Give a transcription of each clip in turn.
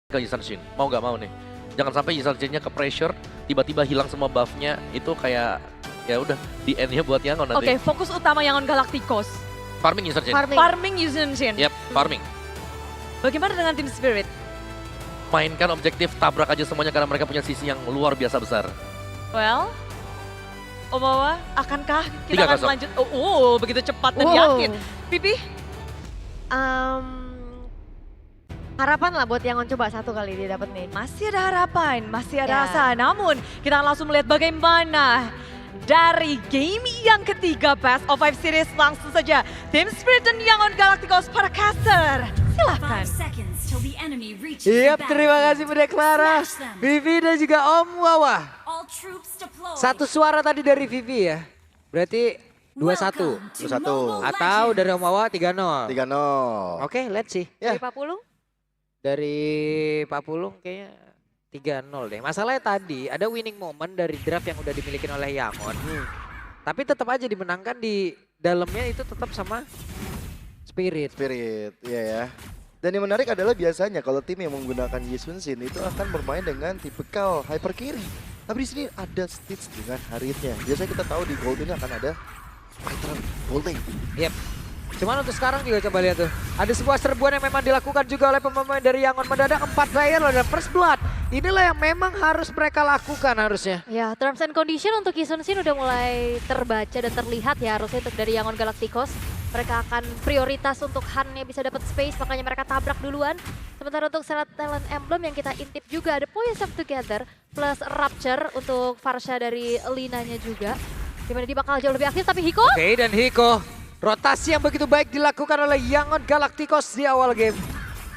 ke Yisan Shin, mau nggak mau nih. Jangan sampai Yisan Shin-nya ke pressure, tiba-tiba hilang semua buff-nya, itu kayak ya udah di end-nya buat Yangon nanti. Oke, fokus utama Yangon Galacticos. Farming Yisan Shin. Farming Yisan Shin. Yap, farming. Bagaimana dengan Team Spirit? Mainkan objektif, tabrak aja semuanya karena mereka punya sisi yang luar biasa besar. Well, Omawa, akankah kita akan 3-0. lanjut? Oh, begitu cepat dan yakin. Pipi? Harapan lah buat Yangon coba satu kali dia dapat nih. Masih ada harapan, masih ada Ya. asa. Namun kita langsung melihat bagaimana dari game yang ketiga Best of 5 Series langsung saja. Team Spirit dan Yangon Galacticos para caster. Silahkan. Yap, terima kasih Bunda Clara, Vivi dan juga Om Wawa. Satu suara tadi dari Vivi ya. Berarti 2-1. 2-1. Atau dari Om Wawa 3-0. 3-0. Oke, let's see. Ya. Dari Pak Pulung? Dari Pak Pulung kayaknya 3-0 deh. Masalahnya tadi ada winning moment dari draft yang udah dimiliki oleh Yangon. Tapi tetap aja dimenangkan di dalamnya itu tetap sama Spirit. Spirit, iya ya. Dan yang menarik adalah biasanya kalau tim yang menggunakan Yisun Shin itu akan bermain dengan tipikal hyper carry. Tapi di sini ada Stitch dengan Haritnya. Biasanya kita tahu di Gold ini akan ada fighter Golding. Yep. Cuman untuk sekarang juga coba lihat tuh. Ada sebuah serbuan yang memang dilakukan juga oleh pemain dari Yangon. Mendadak 4 player loh dan first blood. Inilah yang memang harus mereka lakukan harusnya. Ya, terms and condition untuk Yisun Shin udah mulai terbaca dan terlihat ya harusnya untuk dari Yangon Galacticos. Mereka akan prioritas untuk Han-nya bisa dapat space, makanya mereka tabrak duluan. Sementara untuk syarat talent emblem yang kita intip juga ada Poise of Together plus Rapture untuk Farsha dari Linanya juga. Dimana dia bakal jauh lebih aktif, tapi Hiko? Oke, dan Hiko. Rotasi yang begitu baik dilakukan oleh Yangon Galacticos di awal game.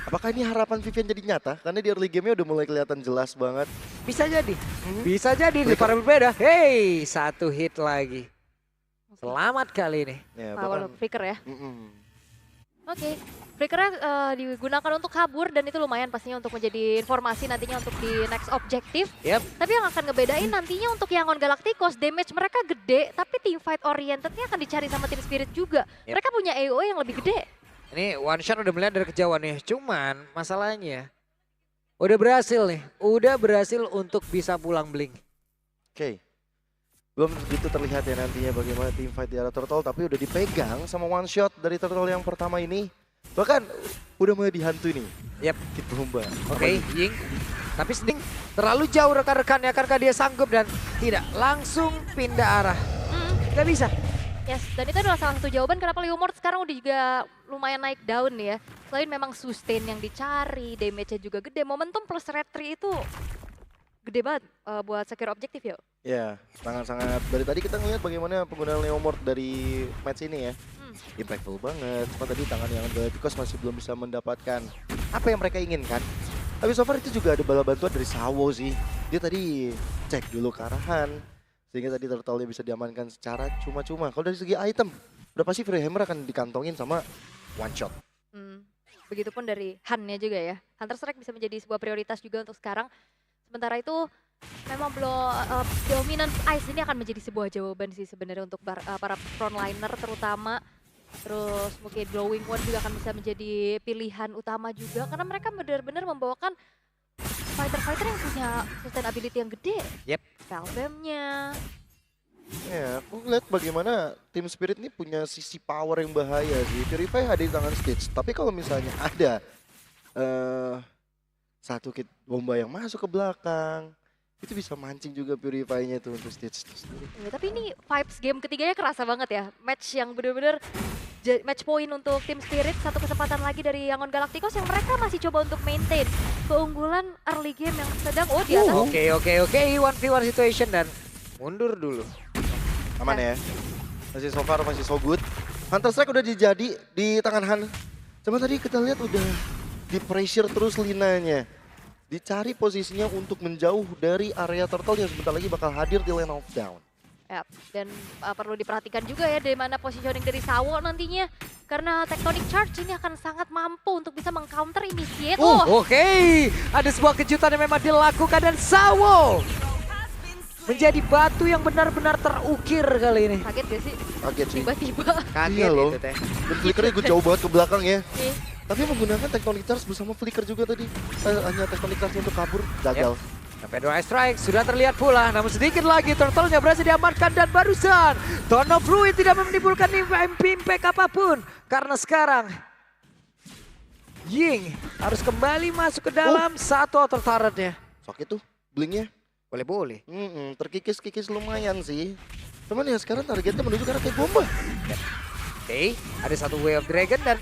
Apakah ini harapan Vivian jadi nyata? Karena di early game-nya udah mulai kelihatan jelas banget. Bisa jadi. Bisa jadi di para berbeda. Hey, 1 hit lagi. Selamat kali ini. Ya, Power bahkan, Flicker ya. mm-mm. Oke, Flickernya digunakan untuk kabur dan itu lumayan pastinya untuk menjadi informasi nantinya untuk di next objektif. Yep. Tapi yang akan ngebedain nantinya untuk Yangon Galacticos, damage mereka gede, tapi team fight orientednya akan dicari sama Team Spirit juga. Yep. Mereka punya AOE yang lebih gede. Ini one shot udah melihat dari kejauhan nih. Cuman masalahnya udah berhasil nih. Udah berhasil untuk bisa pulang Blink. Oke. Belum begitu terlihat ya nantinya bagaimana tim fight di arah Turtle, tapi udah dipegang sama one shot dari Turtle yang pertama ini. Bahkan udah mulai dihantui nih. Yap. Gitu Mbak. Oke, Ying. Tapi Sting terlalu jauh rekan-rekannya karena dia sanggup dan tidak langsung pindah arah. Gak bisa. Yes, dan itu adalah salah satu jawaban kenapa Leomord sekarang udah juga lumayan naik down ya. Selain memang sustain yang dicari, damage-nya juga gede, momentum plus red 3 itu gede banget buat secure objektif ya. Ya, sangat-sangat. Dari tadi kita ngeliat bagaimana penggunaan Leomord dari match ini ya. Impactful banget. Cuma tadi tangan yang Galacticos masih belum bisa mendapatkan apa yang mereka inginkan. Tapi so far itu juga ada bala bantuan dari Sawo sih. Dia tadi cek dulu kearahan. Sehingga tadi Turtle-nya bisa diamankan secara cuma-cuma. Kalau dari segi item, udah pasti Free Hammer akan dikantongin sama one shot. Begitupun dari Han-nya juga ya. Hunter Strike bisa menjadi sebuah prioritas juga untuk sekarang. Sementara itu memang belum dominance ice ini akan menjadi sebuah jawaban sih sebenarnya untuk para frontliner terutama. Terus mungkin glowing one juga akan bisa menjadi pilihan utama juga karena mereka benar-benar membawakan fighter-fighter yang punya sustainability yang gede. Yep. Velbem-nya. Ya, aku lihat bagaimana Team Spirit ini punya sisi power yang bahaya sih. Purify ada di tangan Stitch, tapi kalau misalnya ada satu kit bomba yang masuk ke belakang, itu bisa mancing juga Purify-nya itu untuk Stitch. Ya, tapi ini vibes game ketiganya kerasa banget ya. Match yang benar-benar match point untuk Team Spirit. Satu kesempatan lagi dari Yangon Galacticos yang mereka masih coba untuk maintain keunggulan early game yang sedang di atas. Oke. 1v1 situation dan mundur dulu. Aman ya. Masih so far masih so good. Hunter Strike udah dijadi di tangan Han. Cuma tadi kita lihat udah di pressure terus Linanya. Dicari posisinya untuk menjauh dari area Turtle yang sebentar lagi bakal hadir di lane of down. Yap, dan perlu diperhatikan juga ya dari mana positioning dari Sawo nantinya. Karena Tectonic Charge ini akan sangat mampu untuk bisa meng-counter initiate. Oke. Ada sebuah kejutan yang memang dilakukan dan Sawo menjadi batu yang benar-benar terukir kali ini. Kaget gak sih? Kaget sih. Tiba-tiba. Kaget Iya loh. itu teh. Dan flickernya gue jauh banget ke belakang ya. Nih, Tapi menggunakan Tectonic Charge bersama Flicker juga tadi. Hanya Tectonic Charge untuk kabur, gagal. Sampai 2 strike sudah terlihat pula, namun sedikit lagi turtle-nya berhasil diamankan dan barusan Ton of Ruin tidak menimbulkan impact apapun karena sekarang Ying harus kembali masuk ke dalam satu outer turret-nya. Sakit tuh blingnya. Boleh-boleh. Terkikis-kikis lumayan sih. Cuman ya sekarang targetnya menuju ke arah kayak bomba. Oke, ada satu Way of Dragon dan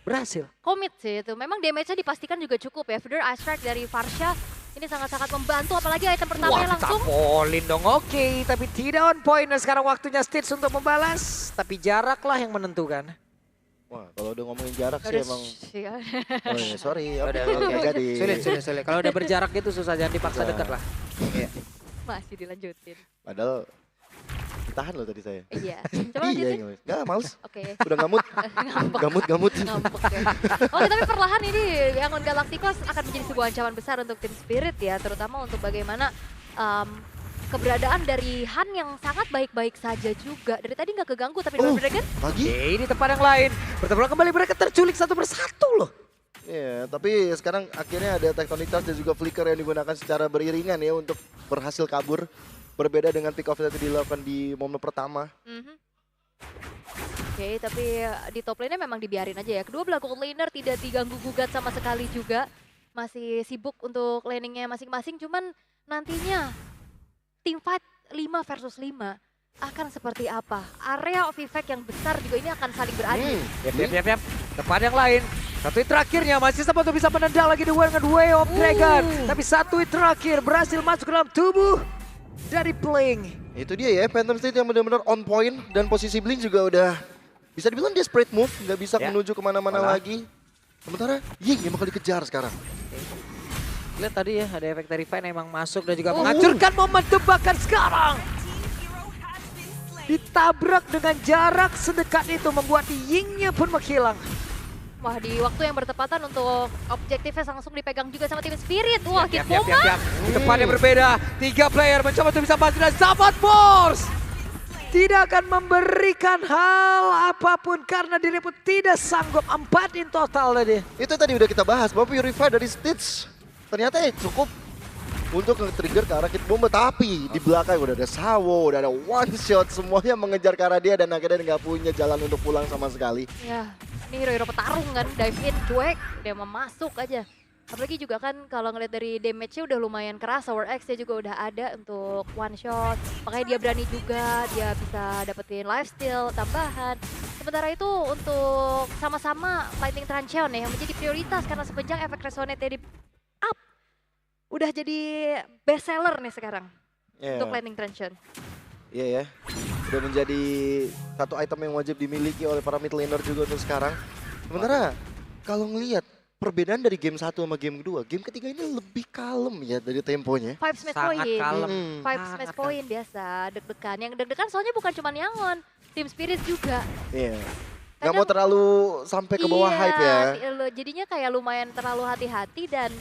berhasil. Komit sih itu. Memang damage-nya dipastikan juga cukup ya. Feather Ice Strike dari Farsha ini sangat-sangat membantu, apalagi item pertamanya langsung. Polin dong, oke, tapi tidak on point. Dan sekarang waktunya Stitch untuk membalas, tapi jaraklah yang menentukan. Wah, kalau udah ngomongin jarak sih Udah, emang. ya. Oh iya, sorry. Udah, Oke, jadi. Sulit. Kalau udah berjarak gitu susah, jangan dipaksa Susah. dekat lah. Iya. Masih dilanjutin. Padahal ditahan loh tadi saya. Iya. Coba Iya, lanjutin. nggak males. Oke. Udah ngamut. Ngambek. Gamut. Ngambek ya. Oke, tapi perlahan ini Yangon Galacticos akan menjadi sebuah ancaman besar untuk tim Spirit ya, terutama untuk bagaimana keberadaan dari Han yang sangat baik-baik saja juga. Dari tadi nggak keganggu, tapi Double Dragon Lagi? Oke, ini tempat yang lain. Bertemu kembali mereka terculik satu persatu loh. Iya, tapi sekarang akhirnya ada Tectonic Charge dan juga Flicker yang digunakan secara beriringan ya untuk berhasil kabur. Berbeda dengan pick off yang dilakukan di momen pertama. Oke, tapi di top lane-nya memang dibiarin aja ya. Kedua belah gold laner tidak diganggu gugat sama sekali juga. Masih sibuk untuk laningnya masing-masing. Cuman nantinya team fight 5 versus 5 akan seperti apa? Area of effect yang besar juga ini akan saling beradu. Yap. Tempat yang lain. Satu hit terakhirnya masih sempat untuk bisa menendang lagi dengan Way of Dragon. Tapi satu hit terakhir berhasil masuk ke dalam tubuh dari Blink. Itu dia ya, Phantom State yang benar-benar on point. Dan posisi Blink juga udah bisa dibilang desperate move. Nggak bisa Ya. menuju kemana-mana lagi. Sementara Ying yang bakal dikejar sekarang. Lihat tadi ya, ada efek Terrify yang emang masuk dan juga menghancurkan momen tebakan sekarang. Ditabrak dengan jarak sedekat itu membuat Yingnya pun menghilang. Wah, di waktu yang bertepatan untuk objektifnya langsung dipegang juga sama tim Spirit. Wah, hit bomba. Di tempat yang berbeda, 3 player mencoba untuk bisa bantu dan Zapad Force tidak akan memberikan hal apapun karena diri pun tidak sanggup. 4 in total tadi. Itu tadi udah kita bahas bahwa Purify dari Stitch ternyata cukup untuk nge-trigger ke arah hit bomba. Tapi di belakang udah ada Sawo, udah ada one shot. Semuanya mengejar ke arah dia dan akhirnya nggak punya jalan untuk pulang sama sekali. Ya, ini hero-hero petarung kan, dive in, cuek, dia mau masuk aja. Apalagi juga kan kalau ngeliat dari damage-nya udah lumayan keras, Sour X-nya juga udah ada untuk one shot. Makanya dia berani juga, dia bisa dapetin lifesteal tambahan. Sementara itu untuk sama-sama Lightning Truncheon ya, yang menjadi prioritas karena semenjak efek resonate di up, udah jadi best seller nih sekarang untuk Lightning Truncheon. Iya ya, udah menjadi satu item yang wajib dimiliki oleh para mid laner juga untuk sekarang. Sementara kalau ngelihat perbedaan dari game 1 sama game kedua, game ketiga ini lebih kalem ya dari temponya. 5 smash Sangat point. kalem. 5 smash point biasa, deg-degan. Yang deg-degan soalnya bukan cuma Yangon, Team Spirit juga. Iya. Gak Kadang- mau terlalu sampai ke bawah hype ya. Jadinya kayak lumayan terlalu hati-hati dan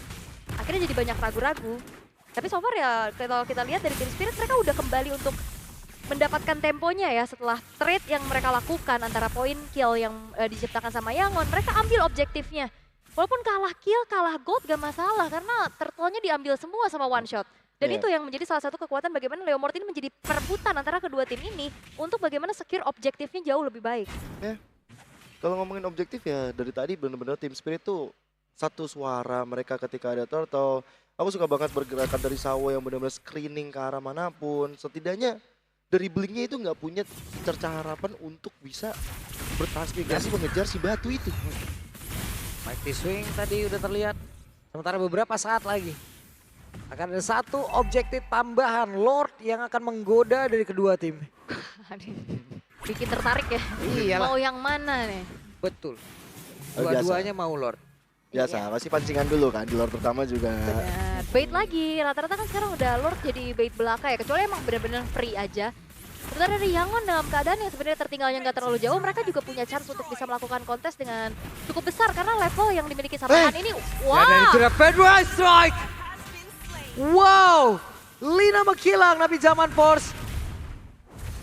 akhirnya jadi banyak ragu-ragu. Tapi so far ya kalau kita lihat dari Team Spirit mereka udah kembali untuk mendapatkan temponya ya setelah trade yang mereka lakukan antara point kill yang diciptakan sama Yangon. Mereka ambil objektifnya. Walaupun kalah kill, kalah gold gak masalah karena turtle-nya diambil semua sama one shot. Dan Iya. itu yang menjadi salah satu kekuatan bagaimana Leomord ini menjadi perebutan antara kedua tim ini untuk bagaimana secure objektifnya jauh lebih baik. Kalau ngomongin objektif ya dari tadi bener-bener Team Spirit tuh satu suara mereka ketika ada turtle. Aku suka banget bergerakan dari Sawo yang benar-benar screening ke arah manapun. Setidaknya dari Blinknya itu nggak punya cerca harapan untuk bisa bertransmigrasi mengejar si batu itu. Mighty Swing tadi udah terlihat. Sementara beberapa saat lagi akan ada satu objektif tambahan Lord yang akan menggoda dari kedua tim. Bikin tertarik ya. Iyalah. Mau yang mana nih? Betul. Biasa. Dua-duanya mau Lord. Biasa, pasti pancingan dulu kan di Lord pertama juga. Benar. Bait lagi. Rata-rata kan sekarang udah Lord jadi bait belaka ya. Kecuali emang benar-benar free aja. Sebenarnya dari Yangon dalam keadaan yang sebenarnya tertinggalnya nggak terlalu jauh, mereka juga punya chance untuk bisa melakukan kontes dengan cukup besar karena level yang dimiliki sama Han ini, Dan dari wah, sudah Federal Strike. Wow. Lina menghilang tapi zaman Force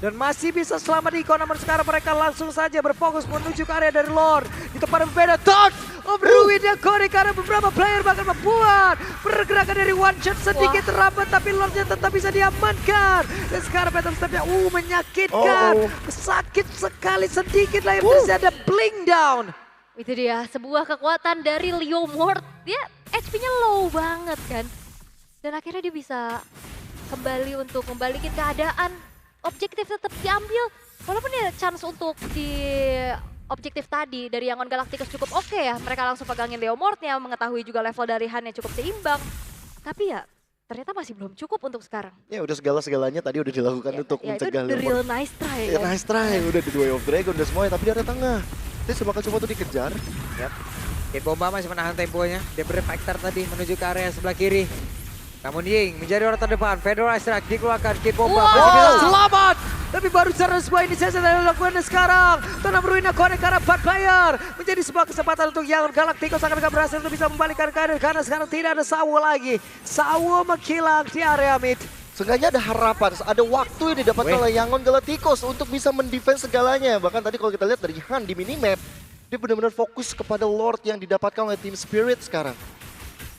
Dan masih bisa selamat di Iko, namun sekarang mereka langsung saja berfokus menuju ke area dari Lord. Di tempat yang berbeda, Touch of Ruin yang Kori karena beberapa player bahkan membuat pergerakan dari one shot sedikit terlambat, tapi Lordnya tetap bisa diamankan. Dan sekarang Phantom Step-nya menyakitkan. Sakit sekali sedikit lah yang terjadi, ada blink down. Itu dia, sebuah kekuatan dari Leomord. Dia HP-nya low banget kan. Dan akhirnya dia bisa kembali untuk membalikin keadaan. Objektif tetap diambil. Walaupun ya chance untuk di objektif tadi dari Yangon Galacticos cukup oke ya. Mereka langsung pegangin Leomordnya, mengetahui juga level dari Han yang cukup seimbang. Tapi ya ternyata masih belum cukup untuk sekarang. Ya udah segala-segalanya tadi udah dilakukan untuk Ya itu mencegah the real Leomord. nice try Ya kan. nice try, udah di Way of Dragon udah semuanya, tapi dia ada tengah. Dia semakin coba tuh dikejar. Kid Bomba masih menahan temponya. Dia berfaktor tadi menuju ke area sebelah kiri. Namun Ying menjadi orang terdepan. Fedora Strike dikeluarkan. Kid Bomba masih bisa selamat. Tapi baru secara sebuah inisiasi yang dilakukan sekarang. Tanah Ruina connect ke arah bad player. Menjadi sebuah kesempatan untuk Yangon Galacticos akan berhasil untuk bisa membalikan keadaan. Karena sekarang tidak ada Sawo lagi. Sawo menghilang di area mid. Seenggaknya ada harapan, ada waktu yang didapatkan oleh Yangon Galacticos untuk bisa mendefense segalanya. Bahkan tadi kalau kita lihat dari Han di minimap, dia benar-benar fokus kepada Lord yang didapatkan oleh Team Spirit sekarang.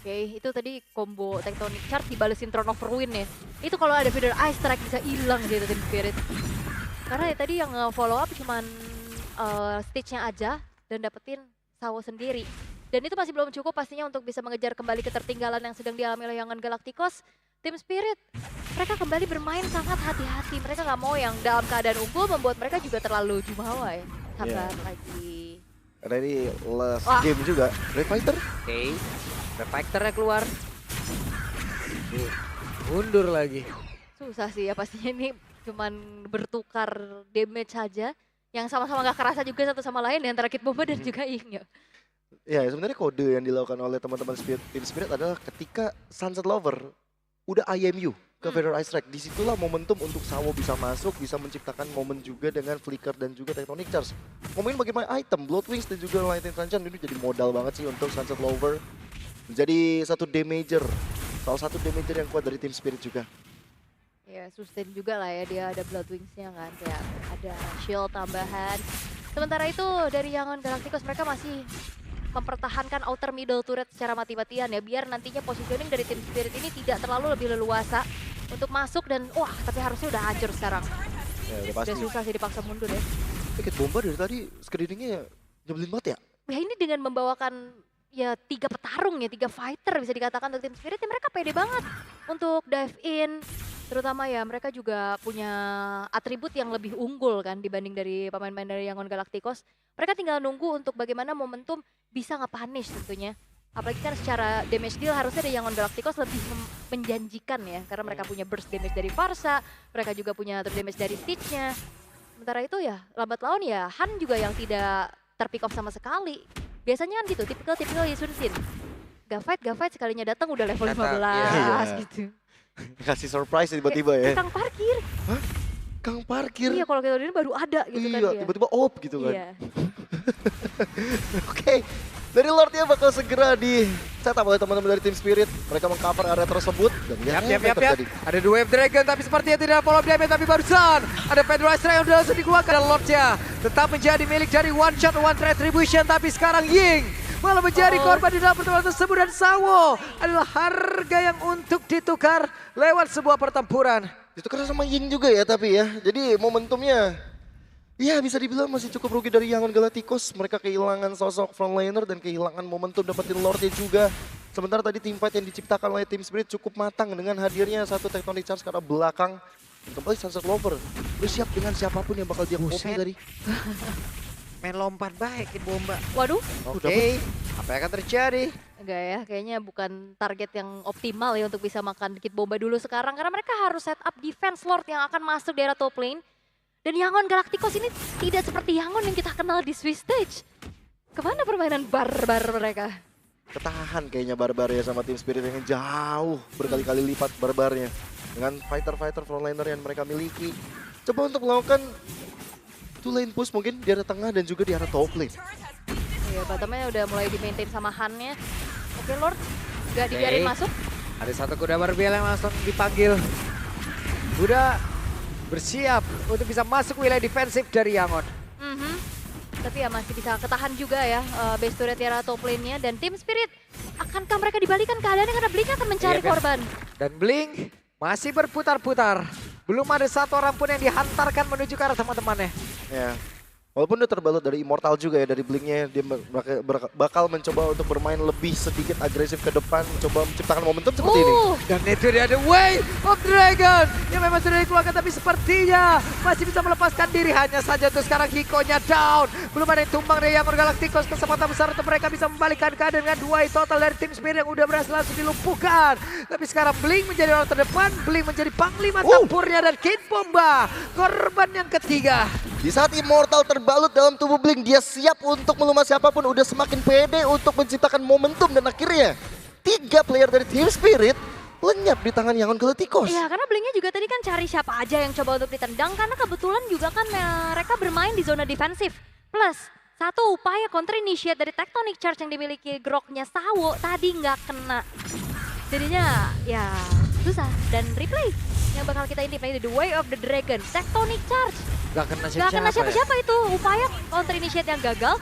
Oke, itu tadi combo Tectonic Charge dibalesin Throne of Ruin ya. Itu kalau ada Feather Ice Strike bisa hilang gitu Team Spirit. Karena ya tadi yang follow up cuman stage-nya aja dan dapetin Sawo sendiri. Dan itu masih belum cukup pastinya untuk bisa mengejar kembali ketertinggalan yang sedang dialami oleh Yangon Galacticos. Team Spirit, mereka kembali bermain sangat hati-hati. Mereka nggak mau yang dalam keadaan unggul membuat mereka juga terlalu jumawa ya. Sabar lagi. Karena ini last Wah. game juga. Red Fighter? Oke. Refactornya keluar. Mundur lagi. Susah sih ya pastinya ini cuman bertukar damage saja. Yang sama-sama gak kerasa juga satu sama lain di antara Kid Bomba dan juga Ying ya. Ya sebenarnya kode yang dilakukan oleh teman-teman Team Spirit adalah ketika Sunset Lover udah IMU ke Feather Ice Strike. Disitulah momentum untuk Sawo bisa masuk, bisa menciptakan momen juga dengan Flicker dan juga Tectonic Charge. Ngomongin bagaimana item, Blood Wings dan juga Lightning Sunshine ini jadi modal banget sih untuk Sunset Lover. Menjadi satu damager, salah satu damager yang kuat dari Team Spirit juga. Ya sustain juga lah ya, dia ada Blood Wings-nya kan, kayak ada shield tambahan. Sementara itu dari Yangon Galacticos mereka masih mempertahankan outer middle turret secara mati-matian ya, biar nantinya positioning dari Team Spirit ini tidak terlalu lebih leluasa untuk masuk dan wah tapi harusnya udah hancur sekarang. Ya udah pasti. Udah susah sih dipaksa mundur ya. Kid Bomba dari tadi screeningnya nyebelin banget ya. Ya ini dengan membawakan ya 3 petarung ya, 3 fighter bisa dikatakan untuk Team Spirit ya mereka pede banget untuk dive in. Terutama ya mereka juga punya atribut yang lebih unggul kan dibanding dari pemain-pemain dari Yangon Galacticos. Mereka tinggal nunggu untuk bagaimana momentum bisa nge-punish tentunya. Apalagi kan secara damage deal harusnya dari Yangon Galacticos lebih menjanjikan ya. Karena mereka punya burst damage dari Farsa, mereka juga punya damage dari Stitch-nya. Sementara itu ya lambat laun ya Han juga yang tidak terpick off sama sekali. Biasanya kan gitu, tipikal Yisun Sin. Gak fight sekalinya datang udah level 15 Iya. gitu. Kasih surprise tiba-tiba ya. Kang parkir. Kang parkir. Iya kalau kita ini baru ada gitu kan Iya, dia. tiba-tiba op gitu kan. Iya. Oke, dari Lordnya bakal segera di setup oleh teman-teman dari Team Spirit. Mereka mengcover area tersebut dan Yap. yang terjadi. Ada 2 Wave Dragon tapi sepertinya tidak follow up damage, tapi barusan ada Fedora Strike yang sudah langsung dikeluarkan. Dan Lordnya tetap menjadi milik dari One Shot One Retribution, tapi sekarang Ying malah menjadi korban di dalam pertempuran tersebut dan Sawo adalah harga yang untuk ditukar lewat sebuah pertempuran. Ditukar sama Ying juga ya tapi ya. Jadi momentumnya ya bisa dibilang masih cukup rugi dari Yangon Galacticos. Mereka kehilangan sosok frontliner dan kehilangan momentum dapetin Lordnya juga. Sementara tadi team fight yang diciptakan oleh Team Spirit cukup matang dengan hadirnya satu Tectonic Charge ke arah belakang. Dan kembali Sunset Lover. Udah siap dengan siapapun yang bakal dia copy Buset. tadi. Main lompat baik Kid Bomba. Waduh, Oke, apa yang akan terjadi? enggak ya, kayaknya bukan target yang optimal ya untuk bisa makan Kid Bomba dulu sekarang. Karena mereka harus set up defense Lord yang akan masuk di area top lane. Dan Yangon Galacticos ini tidak seperti Yangon yang kita kenal di Swiss Stage. Kemana permainan barbar mereka? Ketahan kayaknya barbar ya sama Team Spirit yang jauh berkali-kali lipat barbarnya. Dengan fighter-fighter frontliner yang mereka miliki. Coba untuk melakukan two lane push mungkin di arah tengah dan juga di arah top lane. Iya, bottomnya udah mulai di-maintain sama Han-nya. Oke Lord, gak dibiarin Oke. masuk. Ada satu kuda berbel yang langsung dipanggil. Kuda bersiap untuk bisa masuk wilayah defensif dari Yangon. Mhm. Tapi ya masih bisa ketahan juga ya base turret Tiara top lane-nya. Dan Team Spirit, akankah mereka dibalikan keadaannya karena Blink akan mencari Iya, Ben. korban? Dan Blink masih berputar-putar. Belum ada satu orang pun yang dihantarkan menuju ke arah teman-temannya. Ya. Walaupun dia terbalut dari Immortal juga ya, dari Blinknya dia bakal mencoba untuk bermain lebih sedikit agresif ke depan, mencoba menciptakan momentum seperti ini. Dan itu dia ada Way of Dragon yang memang sudah dikeluarkan, tapi sepertinya masih bisa melepaskan diri. Hanya saja tuh sekarang Hiko-nya down. Belum ada yang tumbang dari Yangon Galacticos. Kesempatan besar untuk mereka bisa membalikan keadaan dengan 2 total dari tim Spirit yang udah berhasil langsung dilumpuhkan. Tapi sekarang Blink menjadi orang terdepan, Blink menjadi panglima tempurnya, dan Kid Bomba korban yang ketiga. Di saat Immortal terbalut dalam tubuh Blink, dia siap untuk melumas siapapun, udah semakin pede untuk menciptakan momentum, dan akhirnya 3 player dari Team Spirit lenyap di tangan Yangon Galacticos. Iya, karena Blinknya juga tadi kan cari siapa aja yang coba untuk ditendang, karena kebetulan juga kan mereka bermain di zona defensif. Plus, satu upaya counter initiate dari Tectonic Charge yang dimiliki Groknya Sawo tadi nggak kena. Jadinya ya susah. Dan replay yang bakal kita intip lagi, The Way of the Dragon, Tectonic Charge. Gak kena Gak kena siapa-siapa. siapa-siapa itu, upaya counter initiate yang gagal.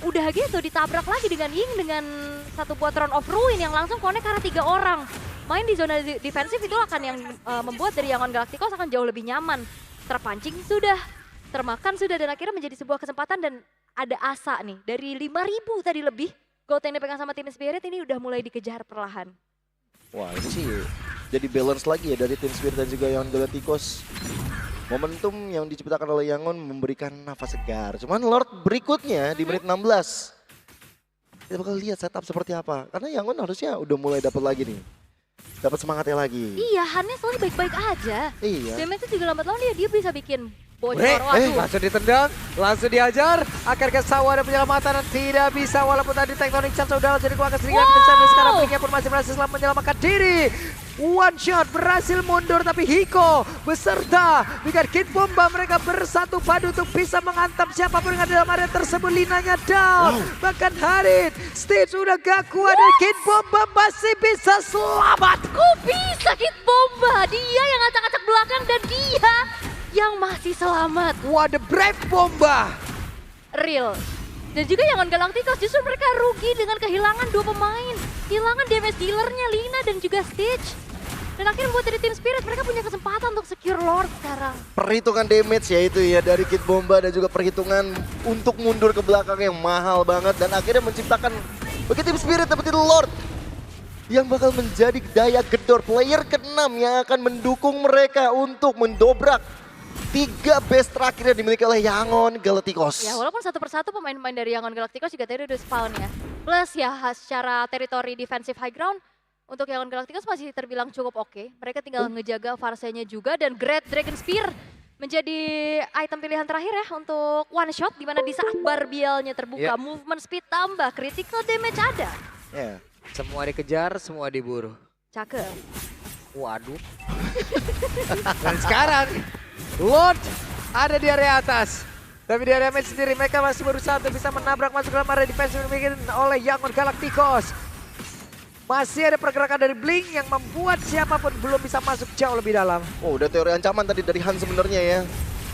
Udah gitu ditabrak lagi dengan Ying dengan satu buat Throne of Ruin yang langsung connect karena 3 orang. Main di zona defensif itu akan yang membuat dari Yangon Galacticos akan jauh lebih nyaman. Terpancing sudah, termakan sudah, dan akhirnya menjadi sebuah kesempatan dan ada asa nih. Dari 5.000 tadi lebih, gold yang dipegang sama Team Spirit ini udah mulai dikejar perlahan. Wah, ini sih jadi balance lagi ya dari Team Spirit dan juga Yangon Galacticos. Momentum yang diciptakan oleh Yangon memberikan nafas segar. Cuman Lord berikutnya di menit 16. Kita bakal lihat setup seperti apa. Karena Yangon harusnya udah mulai dapat lagi nih. Dapat semangatnya lagi. Iya, Hannya soalnya baik-baik aja. Iya. Damage itu juga lambat laun dia bisa bikin bocor. Langsung ditendang, langsung diajar. Akhirnya Sawa ada penyelamatan dan tidak bisa, walaupun tadi Tectonic Charge sudah jadi keluarga sedikit besar, dan sekarang Blinknya pun masih berhasil menyelamatkan diri. One shot berhasil mundur, tapi Hiko beserta dengan Kid Bomba mereka bersatu padu untuk bisa menghantam siapapun yang ada dalam area tersebut. Linanya down, bahkan Harit Stitch udah gak kuat, dan Kid Bomba masih bisa selamat. Kok bisa Kid Bomba? Dia yang acak-acak belakang dan dia yang masih selamat. What the brave Bomba. Real. Dan juga Yangon Galacticos justru mereka rugi dengan kehilangan 2 pemain. Kehilangan damage dealernya Lina dan juga Stitch. Dan akhirnya buat dari Team Spirit mereka punya kesempatan untuk secure Lord sekarang. Perhitungan damage ya itu ya dari Kid Bomba, dan juga perhitungan untuk mundur ke belakang yang mahal banget, dan akhirnya menciptakan bagi Team Spirit dapetin Lord yang bakal menjadi daya gedor player ke-6 yang akan mendukung mereka untuk mendobrak 3 base terakhir yang dimiliki oleh Yangon Galacticos. Ya walaupun satu persatu pemain-pemain dari Yangon Galacticos juga tadi udah spawn ya. Plus ya secara teritori defensive high ground untuk Yangon Galacticos masih terbilang cukup oke. Mereka tinggal ngejaga Varsenya juga, dan Great Dragon Spear menjadi item pilihan terakhir ya untuk one shot, di mana di saat barbielnya terbuka, movement speed tambah, critical damage ada. Ya. Semua dikejar, semua diburu. Cakep. Waduh. Dan sekarang Lord ada di area atas. Tapi di area mid sendiri mereka masih berusaha untuk bisa menabrak masuk dalam area defense yang dimiliki oleh Yangon Galacticos. Masih ada pergerakan dari Blink yang membuat siapapun belum bisa masuk jauh lebih dalam. Oh, udah teori ancaman tadi dari Han sebenarnya ya.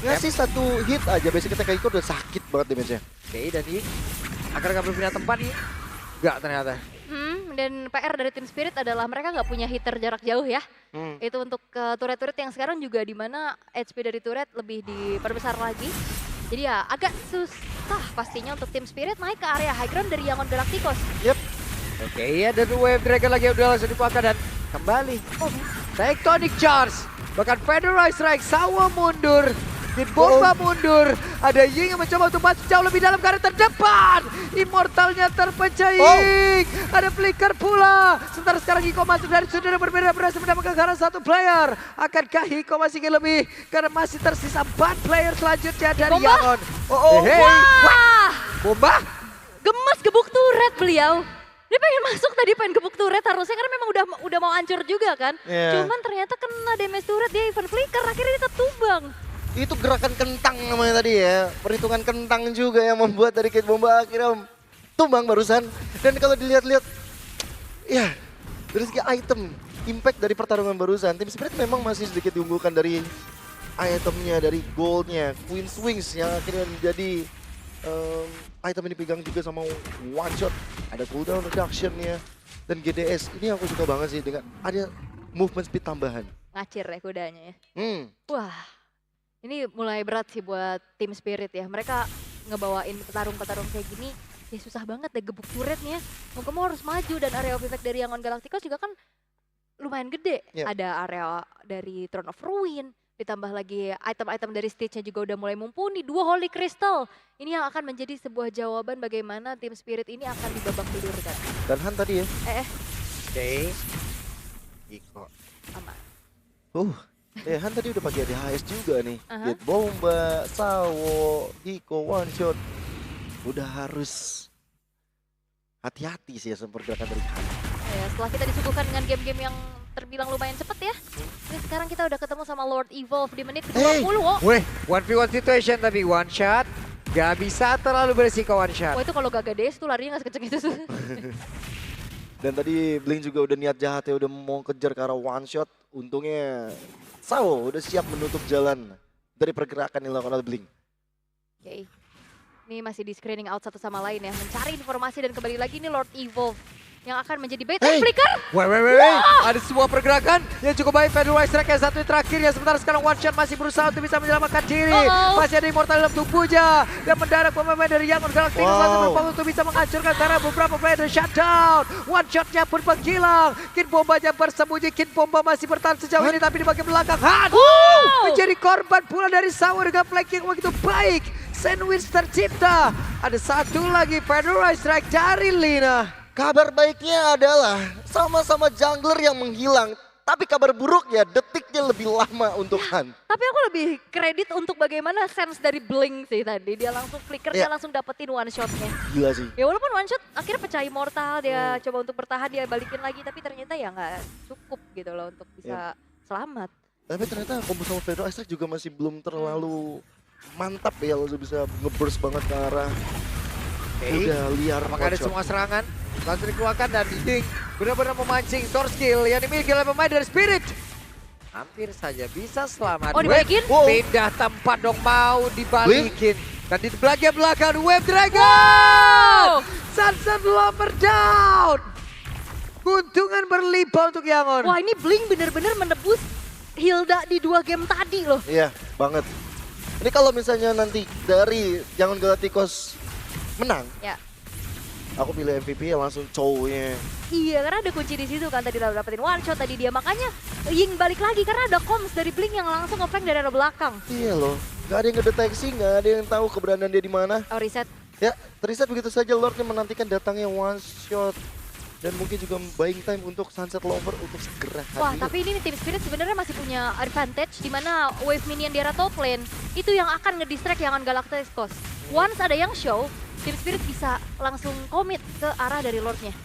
Ngasih satu hit aja, biasanya kita kayak itu udah sakit banget damage-nya. Oke, dan ini agar nggak berpindah tempat nih. Nggak ternyata. Dan PR dari Team Spirit adalah mereka nggak punya hitter jarak jauh ya. Itu untuk turret-turret yang sekarang juga di mana HP dari turret lebih diperbesar lagi. Jadi ya agak susah pastinya untuk Team Spirit naik ke area high ground dari Yangon Galacticos. Yep. Oke, ya, dan Wave Dragon lagi udah langsung dipakai dan kembali. Tectonic Charge, bahkan Federalized Strike, Sawa mundur. Kid Bomba mundur, ada Ying yang mencoba untuk masuk jauh lebih dalam ke arah terdepan. Immortalnya terpecah Ying, ada flicker pula. Sementara sekarang Hiko masuk dari sudut yang berbeda, berhasil mendapatkan ke arah 1 player. Akankah Hiko masih ingin lebih? Karena masih tersisa 4 player selanjutnya dari Bomba? Yangon. Oh, hey. Wah, Bomba? gemas gebuk turret beliau. Dia pengen masuk tadi, pengen gebuk turret harusnya karena memang udah mau hancur juga kan. Yeah. Cuman ternyata kena damage turret, dia even flicker, akhirnya dia tumbang. Itu gerakan kentang namanya tadi ya. Perhitungan kentang juga yang membuat dari Kid Bomba akhirnya tumbang barusan. Dan kalau dilihat-lihat, ya dari segi item, impact dari pertarungan barusan, Team Spirit memang masih sedikit diunggulkan dari itemnya, dari goldnya, Queen Swings yang akhirnya menjadi item ini pegang juga sama One Shot. Ada cooldown reduction-nya. Dan GDS, ini aku suka banget sih dengan ada movement speed tambahan. Ngacir ya kudanya ya. Hmm. Ini mulai berat sih buat tim Spirit ya. Mereka ngebawain petarung-petarung kayak gini, ya susah banget deh gebuk turretnya. Mau kamu harus maju dan area of effect dari Yangon Galacticos juga kan lumayan gede. Yep. Ada area dari Throne of Ruin, ditambah lagi item-item dari stage-nya juga udah mulai mumpuni. 2 Holy Crystal, ini yang akan menjadi sebuah jawaban bagaimana tim Spirit ini akan di babak belur kan. Dan Han tadi ya. Oke. Iko. Aman. Han tadi udah pakai ADHS juga nih. Aha. Get Bomba, Sawo, Hiko, One Shot. Udah harus hati-hati sih ya sama pergerakan dari Han. Ya, setelah kita disuguhkan dengan game-game yang terbilang lumayan cepet ya. Ini sekarang kita udah ketemu sama Lord Evolve di menit ke-20. Oh. Weh, 1v1 situation tapi one shot. Gak bisa terlalu berisiko one shot. Wah itu kalau gak gades tuh larinya gak sekeceng itu. Dan tadi Blink juga udah niat jahat ya, udah mau kejar ke arah One Shot. Untungnya Sawo udah siap menutup jalan dari pergerakan yang dilakukan oleh Blink. Oke. Ini masih di screening out satu sama lain ya. Mencari informasi dan kembali lagi ini Lord Evolve yang akan menjadi bait and flicker. Weh. Ada sebuah pergerakan yang cukup baik. Federal Strike yang satu terakhir ya. Sementara sekarang One Shot masih berusaha untuk bisa menyelamatkan diri. Masih ada Immortal dalam tubuhnya. Dan mendarat pemain dari Yangon Galacticos masih berpeluang untuk bisa menghancurkan karena beberapa player dari shutdown. One Shotnya pun menghilang. Kin Bombanya bersembunyi. Kin Bomba masih bertahan sejauh ini tapi di bagian belakang. Han menjadi korban pula dari Sawo dengan flanking yang begitu baik. Sandwich tercipta. Ada satu lagi Federal Strike dari Lina. Kabar baiknya adalah sama-sama jungler yang menghilang. Tapi kabar buruknya detiknya lebih lama untuk Han. Tapi aku lebih kredit untuk bagaimana sense dari Blink sih tadi. Dia langsung flicker, dia langsung dapetin one shotnya. Gila sih. Ya walaupun one shot akhirnya pecah Immortal, dia coba untuk bertahan, dia balikin lagi. Tapi ternyata ya nggak cukup gitu loh untuk bisa selamat. Tapi ternyata combo sama Federal Strike juga masih belum terlalu mantap ya. Langsung bisa ngeburst banget ke arah. Udah liar. Apakah ada semua serangan? Langsung dikeluarkan dan Ding benar-benar memancing door skill yang dimiliki oleh pemain dari Spirit. Hampir saja bisa selamat. Oh dibalikin? Pindah tempat dong, mau dibalikin. Dan di bagian belakang Wave Dragon. Sunset Lover down. Keuntungan berlimpah untuk Yangon. Wah ini Blink bener-bener menebus Hilda di 2 game tadi loh. Iya banget. Ini kalau misalnya nanti dari Yangon Galacticos menang. Ya. Aku pilih MVP ya langsung cowoknya. Iya karena ada kunci di situ kan, tadi udah dapetin one shot tadi dia, makanya Ying balik lagi karena ada comms dari Blink yang langsung nge-flank dari arah belakang. Iya loh, gak ada yang ngedeteksi, gak ada yang tahu keberadaan dia di mana. Oh reset. Ya, terreset begitu saja Lordnya menantikan datangnya one shot. Dan mungkin juga buying time untuk Sunset Lover untuk segera hadir. Wah tapi ini nih tim Spirit sebenarnya masih punya advantage di mana wave minion di arah top lane itu yang akan ngedistract Yangon Galacticos. Once ada yang show, tim Spirit bisa langsung komit ke arah dari Lordnya.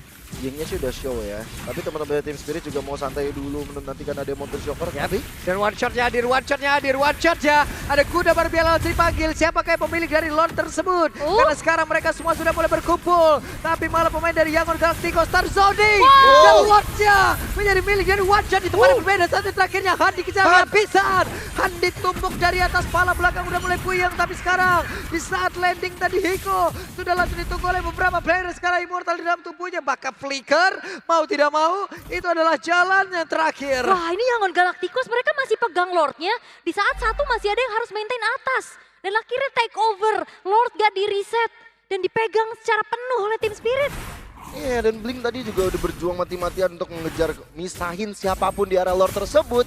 Yingnya sih udah show ya, tapi teman-teman dari tim Spirit juga mau santai dulu menantikan ada Mountain Shocker. Tapi dan one shotnya hadir, one shotnya. Ada kuda baru biar langsung dipanggil. Siapakah yang pemilik dari Lord tersebut? Karena sekarang mereka semua sudah mulai berkumpul. Tapi malah pemain dari Yangon Galacticos Tarzodi. Dan Lordnya menjadi milik dari one shot di tempat yang berbeda. Satu terakhirnya Han dikejar habisan. Han ditumbuk dari atas, pala belakang udah mulai puyeng. Tapi sekarang di saat landing tadi Hiko sudah langsung ditunggu oleh beberapa player. Sekarang Immortal di dalam tubuhnya bakal flicker, mau tidak mau itu adalah jalan yang terakhir. Wah ini Yangon Galacticos mereka masih pegang Lordnya di saat satu masih ada yang harus maintain atas. Dan akhirnya take over, Lord gak di reset dan dipegang secara penuh oleh tim Spirit. iya, dan Blink tadi juga udah berjuang mati-matian untuk mengejar, misahin siapapun di arah Lord tersebut.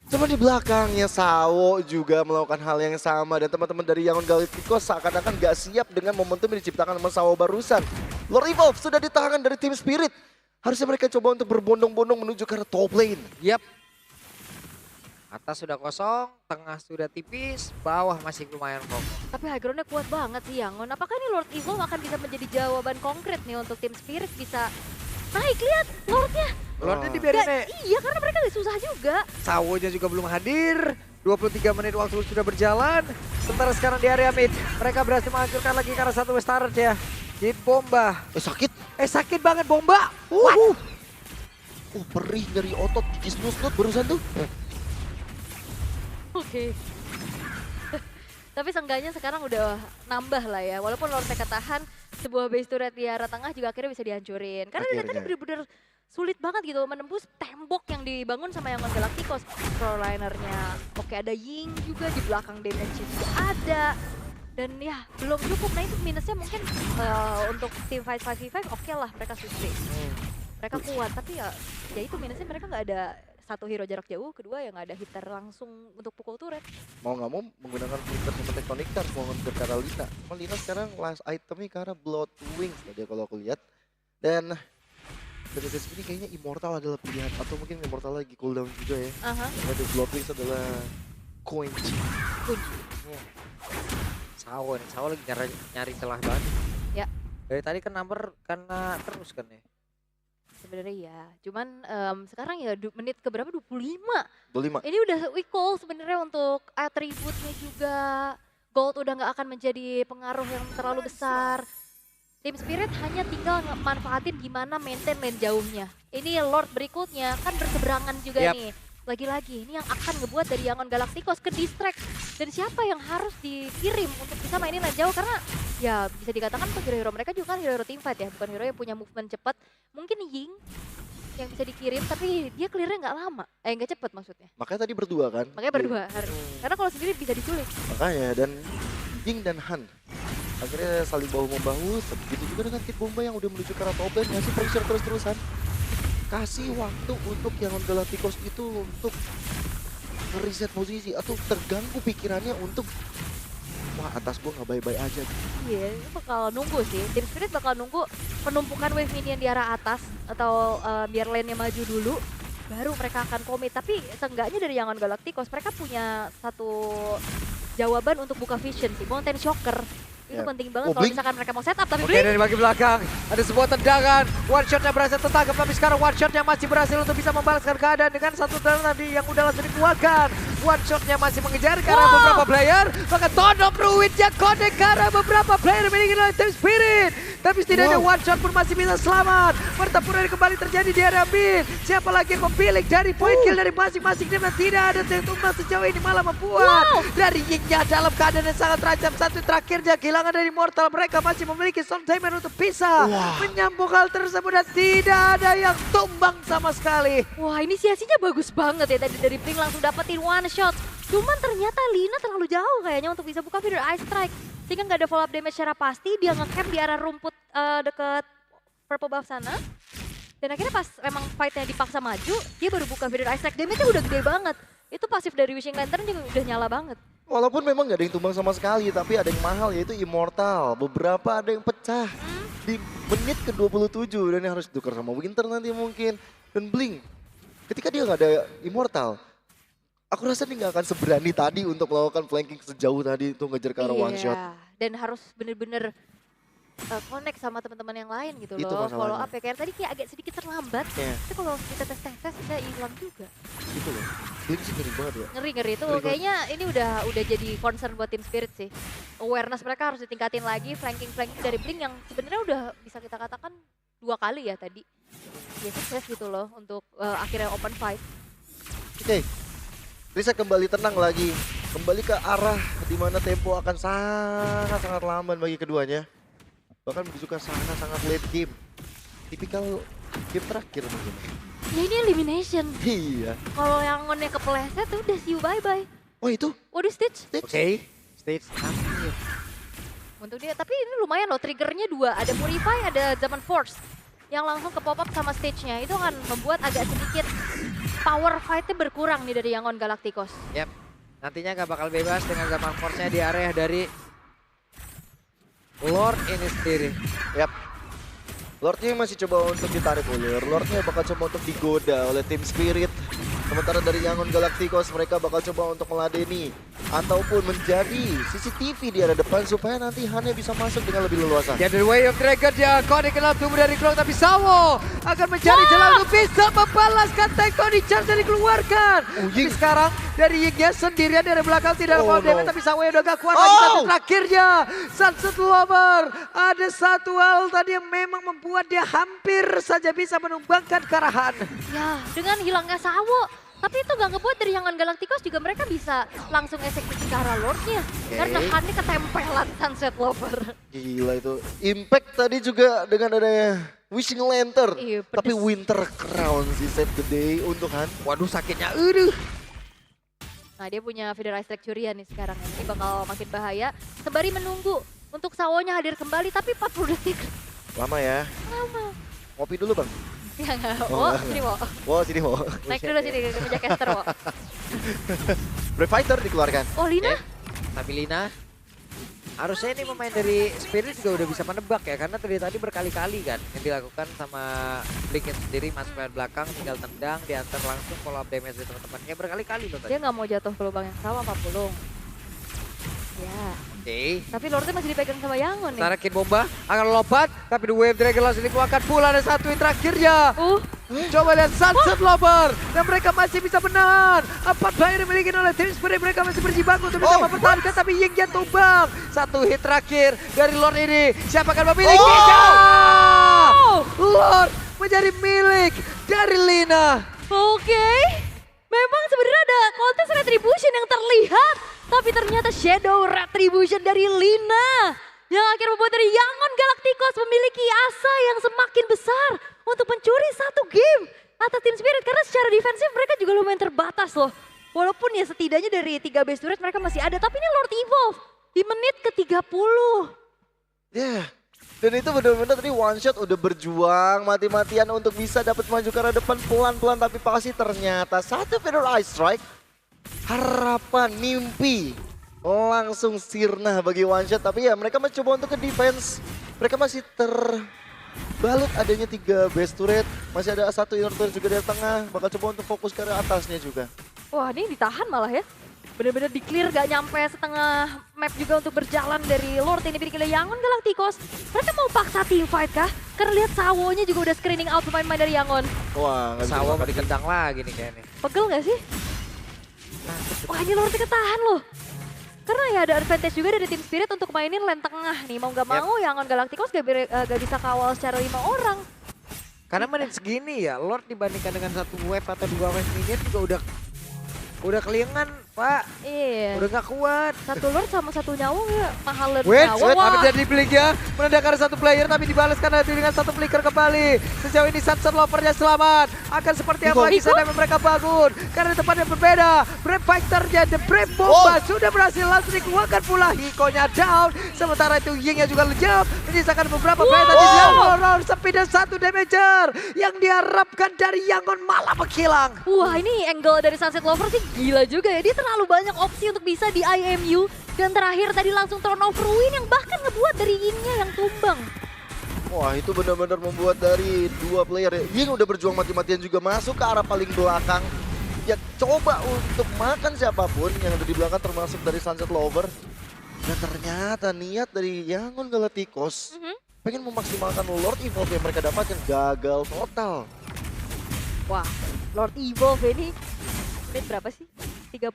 Cuma di belakangnya Sawo juga melakukan hal yang sama. Dan teman-teman dari Yangon Galacticos seakan-akan gak siap dengan momentum yang diciptakan sama Sawo barusan. Lord Evolve sudah di tangan dari tim Spirit. Harusnya mereka coba untuk berbondong-bondong menuju ke arah top lane. Yap. Atas sudah kosong, tengah sudah tipis, bawah masih lumayan kosong. Tapi high ground-nya kuat banget sih Yangon. Apakah ini Lord Evolve akan bisa menjadi jawaban konkret nih untuk tim Spirit bisa naik? Lihat Lordnya. Lordnya dibiarin Iya karena mereka gak susah juga. Sawonya juga belum hadir. 23 menit waktu sudah berjalan. Sementara sekarang di area mid, mereka berhasil menghancurkan lagi karena satu Westaret ya. Hit bomba. Sakit. Sakit banget bomba. Perih dari otot, gigis nusnut barusan tuh. Oke. Tapi seenggaknya sekarang udah nambah lah ya. Walaupun Lord Tech ketahan, sebuah base turret di arah tengah juga akhirnya bisa dihancurin. Karena dari tadi Akhirnya. bener-bener sulit banget gitu menembus tembok yang dibangun sama Yangon Galacticos. Scrollinernya, oke ada Ying juga di belakang damage juga ada. Dan ya belum cukup, nah itu minusnya mungkin untuk tim fight 5v5 oke lah mereka sustain. Mereka kuat, tapi ya itu minusnya mereka nggak ada satu hero jarak jauh, kedua ya nggak ada hitter langsung untuk pukul turret. Mau nggak mau menggunakan flicker sama Tectonic Stars mau ngejar ke arah Lina. Cuma Lina sekarang last itemnya ke arah Blood Wings tadi kalau aku lihat. Dan dari sini kayaknya Immortal adalah pilihan, atau mungkin Immortal lagi cooldown juga ya. Ada Blood Wings adalah kunci. Sawo lagi nyari celah banget. Ya. Dari tadi kan number kena terus kan ya. Sebenarnya ya, cuman sekarang ya menit ke berapa? 25. 25. Ini udah equal sebenarnya untuk atributnya juga. Gold udah nggak akan menjadi pengaruh yang terlalu besar. Team Spirit hanya tinggal manfaatin gimana maintain lane jauhnya. Ini Lord berikutnya kan berseberangan juga Yap. nih. Lagi-lagi ini yang akan ngebuat dari Yangon Galacticos ke distract. Dan siapa yang harus dikirim untuk bisa mainin lane jauh, karena ya bisa dikatakan hero-hero mereka juga kan hero teamfight ya, bukan hero yang punya movement cepat. Mungkin Ying yang bisa dikirim tapi dia clear-nya nggak lama, nggak cepet maksudnya. Makanya tadi berdua kan. Makanya berdua harus. Karena kalau sendiri bisa diculik. Makanya, dan Ying dan Han akhirnya saling bahu-membahu. Begitu juga dengan Kid Bomba yang udah menuju ke arah top lane, ngasih pressure terus-terusan. Kasih waktu untuk Yangon Galacticos itu untuk reset posisi atau terganggu pikirannya untuk wah atas gua nggak baik-baik aja. Iya, itu bakal nunggu sih. Team Spirit bakal nunggu penumpukan wave minion di arah atas atau biar lane-nya maju dulu, baru mereka akan komit. Tapi seenggaknya dari Yangon Galacticos mereka punya satu jawaban untuk buka vision sih, Mountain Shocker. Itu Ya. penting banget Oh, kalau Blink. misalkan mereka mau setup, tapi Oke, Blink dari bagi belakang ada sebuah tendangan. One shotnya berhasil tertangkap, tapi sekarang one shotnya masih berhasil untuk bisa membalaskan keadaan dengan satu tendangan tadi yang udah langsung dikeluarkan. One shotnya masih mengejar ke arah beberapa player, maka Todop Ruinnya kode ke arah beberapa player dimiliki oleh Team Spirit. Tapi setidaknya one shot pun masih bisa selamat. Pertempuran kembali terjadi di area mid. Siapa lagi yang memilih dari point kill dari masing-masing tim, dan tidak ada yang tumbang sejauh ini, malah membuat dari Yingnya dalam keadaan yang sangat terancam. Satu terakhirnya kehilangan dari Mortal, mereka masih memiliki Storm Timer untuk bisa menyambung hal tersebut dan tidak ada yang tumbang sama sekali. wah inisiasinya bagus banget ya tadi dari Blink langsung dapetin one shot. Cuman ternyata Lina terlalu jauh kayaknya untuk bisa buka feeder Ice Strike. Sehingga nggak ada follow up damage secara pasti, dia nge-camp di arah rumput deket purple buff sana. Dan akhirnya pas memang fightnya dipaksa maju, dia baru buka feeder Ice Strike. Damage-nya udah gede banget. Itu pasif dari Wishing Lantern juga udah nyala banget. Walaupun memang nggak ada yang tumbang sama sekali, tapi ada yang mahal yaitu Immortal. Beberapa ada yang pecah di menit ke-27 dan yang harus ditukar sama Winter nanti mungkin. Dan Blink, ketika dia nggak ada Immortal, aku rasa dia nggak akan seberani tadi untuk melakukan flanking sejauh tadi untuk ngejar ke arah one shot. Dan harus bener-bener connect sama teman-teman yang lain gitu Itu loh. masalahnya. Follow up ya, kayak tadi kayak agak sedikit terlambat. Iya. Tapi kalau kita tes-tes udah hilang juga. Gitu loh. Blink sih ngeri banget ya. Ngeri-ngeri itu Ngeri banget. kayaknya ini udah jadi concern buat Team Spirit sih. Awareness mereka harus ditingkatin lagi, flanking dari Blink yang sebenarnya udah bisa kita katakan 2 kali ya tadi. Ya sukses gitu loh untuk akhirnya open fight. Oke, Reset kembali tenang lagi. Kembali ke arah di mana tempo akan sangat-sangat lamban bagi keduanya. Bahkan menuju ke sangat-sangat late game. Tipikal game terakhir mungkin. Ya ini elimination. Iya. Kalau yang ngonnya kepleset udah see you bye-bye. Oh itu? Waduh Stitch. Oke, stage akhir. Untuk dia, tapi ini lumayan loh, triggernya 2. Ada Purify, ada Zaman Force. Yang langsung ke pop up sama stage-nya. Itu akan membuat agak sedikit power fight-nya berkurang nih dari Yangon Galacticos. Yap, nantinya gak bakal bebas dengan zaman force-nya di area dari Lord ini sendiri. Yap. Lordnya masih coba untuk ditarik ulur. Lordnya bakal coba untuk digoda oleh Team Spirit. Sementara dari Yangon Galacticos mereka bakal coba untuk meladeni ataupun menjadi CCTV di area depan supaya nanti Han bisa masuk dengan lebih leluasa. Ya dari Way of Dragon dia kode kenal tubuh dari Klong, tapi Sawo akan mencari jalan untuk bisa membalaskan Tectonic Charge yang dikeluarkan. Tapi sekarang dari Yingnya sendirian dari belakang tidak ada Oh, follow damage, no. tapi Sawo udah gak kuat lagi. Satu terakhirnya Sunset Lover. Ada satu hal tadi yang memang membuat dia hampir saja bisa menumbangkan karahan. Ya, dengan hilangnya Sawo, Tapi itu gak ngebuat dari Yangon Galacticos juga mereka bisa langsung eksekusi ke arah Lordnya. Karena Hannya ketempelan Sunset Lover. Gila itu. Impact tadi juga dengan adanya Wishing Lantern. Iya, Tapi pedes. Winter Crown sih save the day untuk Han. Waduh sakitnya, aduh. Nah dia punya Federal Strike Curian nih sekarang. Ini bakal makin bahaya. Sembari menunggu untuk Sawonya hadir kembali. Tapi 40 detik. Lama ya. Lama. Ngopi dulu bang. Ya nggak. Oh, Oh, nggak. sini Wo. Wow sini mau. Naik dulu sini ke meja caster Wo. Brave Fighter dikeluarkan. Oh Lina. Tapi Lina, harusnya ini pemain dari Spirit juga udah bisa menebak ya. Karena tadi berkali-kali kan yang dilakukan sama Blinken sendiri masuk ke belakang, tinggal tendang, diantar langsung follow up damage dari teman-temannya berkali-kali loh tadi. Dia nggak mau jatuh ke lubang yang sama Pak Pulung. Ya. Oke. Tapi Lordnya masih dipegang sama Yangon nih. Tarakin bomba akan lompat, tapi The Wave Dragon langsung dikeluarkan pula, ada satu yang terakhirnya. Coba lihat Sunset Lover dan mereka masih bisa menahan. 4 player yang dimiliki oleh Team Spirit, mereka masih berjibaku untuk bisa mempertahankan, tapi Yingyan tumbang. Satu hit terakhir dari Lord ini, siapa akan memilikinya? Lord menjadi milik dari Lina. Oke. Memang sebenarnya ada kontes retribution yang terlihat. Tapi ternyata Shadow Retribution dari Lina. Yang akhirnya membuat dari Yangon Galacticos memiliki asa yang semakin besar. Untuk mencuri satu game atas Team Spirit. Karena secara defensif mereka juga lumayan terbatas loh. Walaupun ya setidaknya dari 3 base turret mereka masih ada. Tapi ini Lord Evolve di menit ke-30. Ya. Dan itu benar-benar tadi one shot udah berjuang mati-matian untuk bisa dapat maju ke arah depan pelan-pelan, tapi pasti ternyata satu Federal Ice Strike, harapan, mimpi langsung sirna bagi one shot. Tapi ya mereka mencoba untuk ke defense, mereka masih terbalut adanya 3 base turret, masih ada satu inner turret juga dari tengah, bakal coba untuk fokus ke arah atasnya juga. Wah ini ditahan malah ya. Bener-bener di clear, gak nyampe setengah map juga untuk berjalan dari Lord ini dimiliki oleh Yangon Galacticos. Mereka mau paksa team fight kah? Karena lihat Sawonya juga udah screening out pemain-pemain dari Yangon. Wah, nggak bisa Sawa dimakan mau dikendang lagi nih kayaknya. Pegel gak sih? Wah ini Lordnya ketahan loh. Karena ya ada advantage juga dari Team Spirit untuk mainin lane tengah nih. Mau gak mau Yangon Galacticos gak bisa kawal secara 5 orang. Karena menit segini ya, Lord dibandingkan dengan satu wave atau 2 wave minion juga udah kelingan, Pak. Iya. Udah gak kuat. Satu Lord sama satu nyawa ya mahalan Wait, nyawa. tapi jadi Blink-nya menandakan satu player tapi dibalaskan dengan satu flicker kembali. Sejauh ini Sunset Lover-nya selamat. Akan seperti apa lagi sana mereka bangun. Karena di tempatnya berbeda. Brave Fighter-nya, The Brave Bomba sudah berhasil langsung dikeluarkan pula. Hiko-nya down. Sementara itu Ying-nya juga lejap. Menyisakan beberapa player tadi. Round sepi dan satu damager. Yang diharapkan dari Yangon malah menghilang. Wah ini angle dari Sunset Lover sih gila juga ya. Dia terlalu banyak opsi untuk bisa di IMU. Dan terakhir tadi langsung turnover win yang bahkan ngebuat dari Ying-nya yang tumbang. Wah itu benar-benar membuat dari 2 player. Ying udah berjuang mati-matian juga masuk ke arah paling belakang. Ya coba untuk makan siapapun yang ada di belakang termasuk dari Sunset Lover. Dan ternyata niat dari Yangon Galacticos pengen memaksimalkan Lord Evolve yang mereka dapatkan gagal total. Wah Lord Evolve ini menit berapa sih? 32,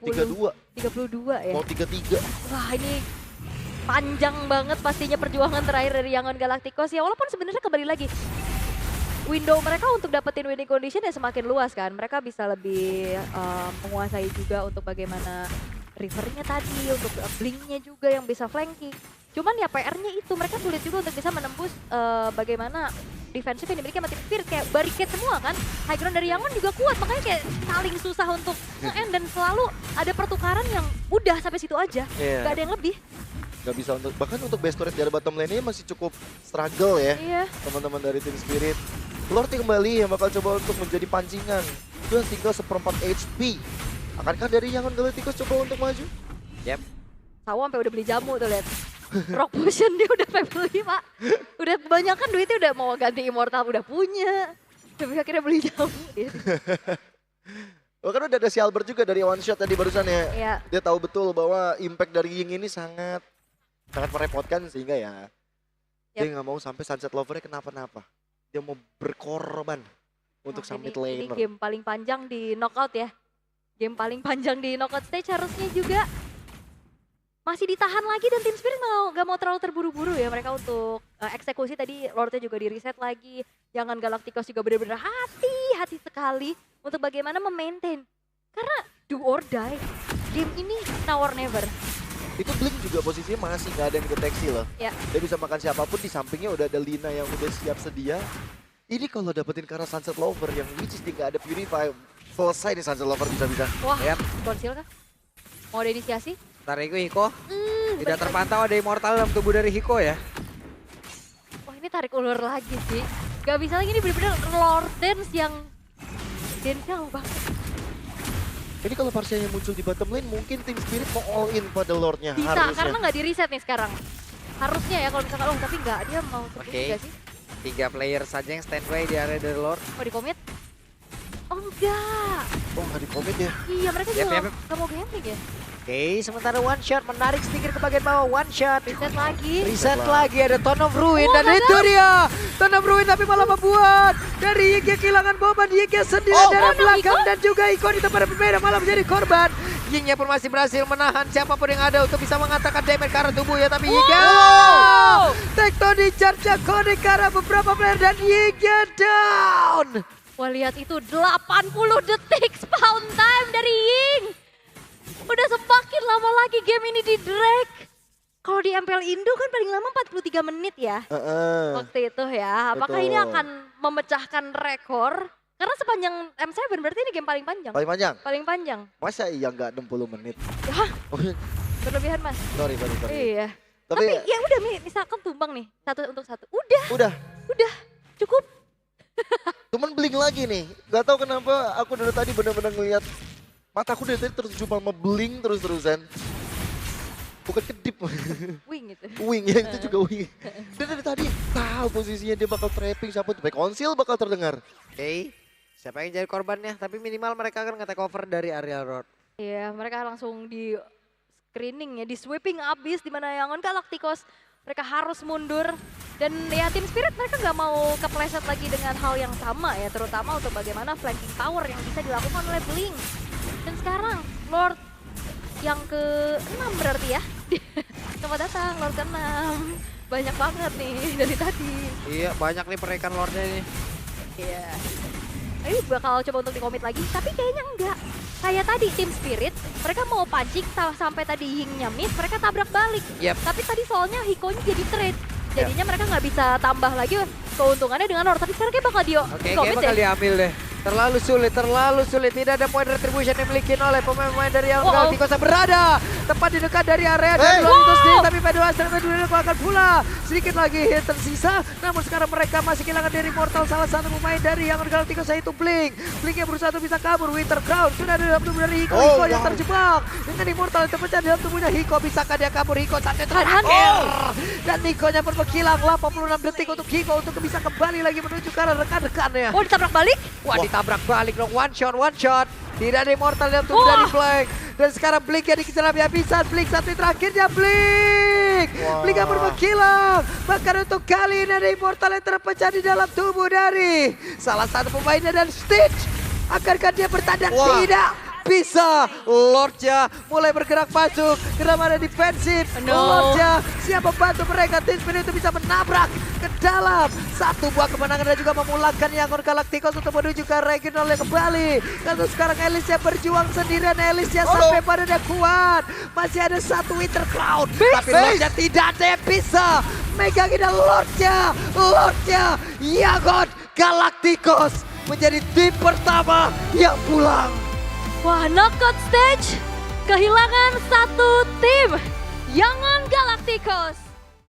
32 ya? mau 33. Wah ini panjang banget pastinya perjuangan terakhir dari Yangon Galacticos ya. Walaupun sebenarnya kembali lagi window mereka untuk dapetin winning condition ya semakin luas kan. Mereka bisa lebih menguasai juga untuk bagaimana rivernya tadi, untuk Blink-nya juga yang bisa flanking. Cuman ya PR-nya itu mereka sulit juga untuk bisa menembus bagaimana defensif yang dimiliki sama Team Spirit. Kayak barricade semua kan. High ground dari Yangon juga kuat, makanya kayak saling susah untuk nge-end dan selalu ada pertukaran yang udah sampai situ aja. Iya. Gak ada yang lebih. Gak bisa untuk, bahkan untuk best turret dari bottom lane ini masih cukup struggle ya. Iya. Teman-teman dari Team Spirit. Lord kembali yang bakal coba untuk menjadi pancingan. Sudah tinggal 1/4 HP. Akankah dari Yangon Galacticos coba untuk maju? Sawo sampai udah beli jamu tuh lihat. Rock Potion dia udah sampai beli pak. Udah kebanyakan duitnya udah mau ganti Immortal udah punya. Tapi akhirnya beli jamu dia. Bahkan udah ada si Albert juga dari one shot tadi barusan ya. Iya. Dia tahu betul bahwa impact dari Ying ini sangat merepotkan sehingga ya dia nggak mau sampai Sunset Lover-nya kenapa-napa. Dia mau berkorban untuk Wah, summit ini laner. game paling panjang di knockout ya. Game paling panjang di knockout stage harusnya juga masih ditahan lagi dan Team Spirit gak mau terlalu terburu-buru ya mereka untuk eksekusi tadi. Lordnya juga di reset lagi. Jangan Galacticos juga benar-benar hati-hati sekali untuk bagaimana memaintain Karena do or die. Game ini now or never. Itu Blink juga posisinya masih nggak ada yang deteksi loh. Ya. Dia bisa makan siapapun, di sampingnya udah ada Lina yang udah siap sedia. Ini kalau dapetin karena Sunset Lover yang which is dia nggak ada Purify, selesai nih Sunset Lover bisa-bisa. Wah, Yap. konsil kah? Mau ada inisiasi? Ntar itu Hiko. Tidak balik terpantau ada immortal dalam tubuh dari Hiko ya. lagi. Wah, ini tarik ulur lagi sih. Gak bisa lagi, ini bener-bener Lord Dance yang dance-nya lama banget. Ini kalau Parsianya muncul di bottom lane, mungkin Team Spirit mau all in pada Lordnya Bisa, harusnya. karena nggak di reset nih sekarang. Harusnya ya kalau misalkan, tapi nggak, dia mau Oke. seperti nggak sih? 3 player saja yang standby di area dari Lord. Mau di commit? Oh enggak. Oh nggak di komit ya? Iya, mereka Yap, juga yap, nggak mau gambling ya. Oke, sementara one shot menarik sedikit ke bagian bawah, one shot. Reset lagi. Reset Reset lagi, ada Tone of Ruin Oh, dan gagal. itu dia. Tone of Ruin tapi malah membuat dari Yingya kehilangan momen. Yingya sendiri Oh, dari no, belakang Iko. dan juga Iko di tempat yang berbeda malah menjadi korban. Yingya pun masih berhasil menahan siapapun yang ada untuk bisa mengatakan damage ke arah tubuhnya, tapi Yingya tectonic charge connect ke arah beberapa player dan Yingya down. Wah, lihat itu 80 detik spawn time dari Ying. Udah semakin lama lagi game ini di drag. Kalau di MPL Indo kan paling lama 43 menit ya. Waktu itu ya. Apakah ini Betul. akan memecahkan rekor? Karena sepanjang M7 berarti ini game paling panjang. Paling panjang? Paling panjang. Masa iya nggak 60 menit? Hah? Oh, Berlebihan mas. sorry. Iya. Tapi Tapi ya udah misalkan tumbang nih. Satu untuk satu. Udah udah, cukup. cuman Blink lagi nih. Gak tahu kenapa aku dari tadi benar-benar ngeliat mataku dari tadi tertuju sama Blink terus-terusan. Bukan kedip, Wing gitu. wing ya itu juga wing. Dan dari tadi tahu posisinya dia bakal trapping siapa tuh, back konsil bakal terdengar. Oke, siapa yang jadi korbannya? Tapi minimal mereka akan nge-take over dari area Lord. Iya, mereka langsung di screening ya, di sweeping abis di mana Yangon Galacticos mereka harus mundur dan ya Team Spirit mereka nggak mau kepleset lagi dengan hal yang sama ya, terutama untuk bagaimana flanking power yang bisa dilakukan oleh Blink. Dan sekarang Lord yang ke-6 berarti ya. Selamat datang Lord ke-6. Banyak banget nih dari tadi. Iya, banyak nih perekan Lordnya ini. Iya. Ini bakal coba untuk di-commit lagi, tapi kayaknya enggak. Kayak tadi Team Spirit, mereka mau pancing sampai tadi Yingnya miss, mereka tabrak balik. Yap. Tapi tadi soalnya Hikonya jadi trade. Jadinya mereka nggak bisa tambah lagi keuntungannya dengan Lord. Tapi sekarang kayak bakal Oke, kayak di-commit bakal deh. diambil deh. Terlalu sulit. Tidak ada poin retribution yang dimiliki oleh pemain-pemain dari yang Oh, oh. Galacticos yang berada tepat di dekat dari area Hey. dan Galacticos sendiri. Tapi Pedro akan pula. Sedikit lagi hit tersisa. Namun sekarang mereka masih kehilangan dari Immortal, salah satu pemain dari yang Galacticos yaitu Blink. Blink yang berusaha untuk bisa kabur. Winter Crown sudah ada dalam tubuh dari Hiko. Oh, Hiko yang wow. terjebak dengan Immortal yang terpecah di dalam tubuhnya Hiko. Bisakah dia kabur? Hiko sampai Tahan. terakhir. Dan Hikonya pun menghilang 86 detik untuk Hiko untuk bisa kembali lagi menuju ke arah rekan-rekannya. Oh, ditabrak balik? Wah, ditabrak balik dong, one shot. Tidak ada immortal dalam tubuh Wah. dari Blink. Dan sekarang Blink yang dikejar habis-habisan. Blink satu terakhirnya Blink. Wah. Blink yang menghilang. Bahkan untuk kali ini ada immortal yang terpecah di dalam tubuh dari salah satu pemainnya dan Stitch. Akankah dia bertanda? Wah. Tidak bisa. Lordnya mulai bergerak masuk ke dalam area defensif. No. Lordnya siap membantu mereka. Tim Spirit itu bisa menabrak ke dalam satu buah kemenangan dan juga memulangkan Yangon Galacticos untuk menuju ke regional yang kembali. Lalu sekarang Elisya berjuang sendirian. Elisya sampai pada dia kuat. Masih ada satu Winter Cloud. Tapi Lordnya tidak ada yang bisa megangin Lordnya. Yangon Galacticos menjadi tim pertama yang pulang. Wah, knockout stage. Kehilangan satu tim. Yangon Galacticos.